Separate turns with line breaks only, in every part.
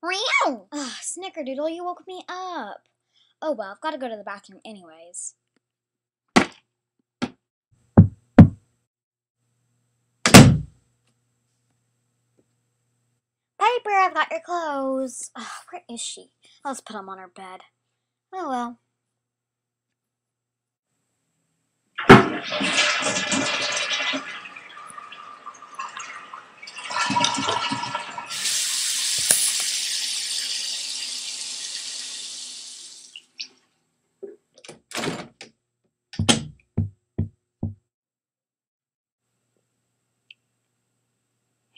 Meow! Ugh, Snickerdoodle, you woke me up. Oh well, I've got to go to the bathroom anyways. Piper, I've got your clothes. Ugh, where is she? I'll just put them on her bed. Oh well.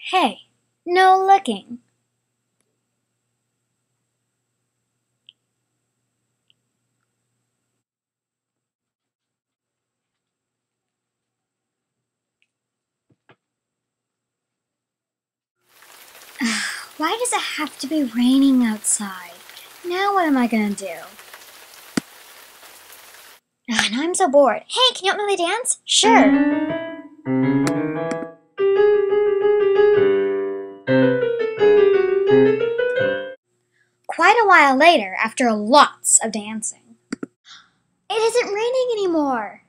Hey, no looking. Why does it have to be raining outside? Now what am I gonna do? Now I'm so bored. Hey, can you help me dance? Sure. Quite a while later, after lots of dancing. It isn't raining anymore.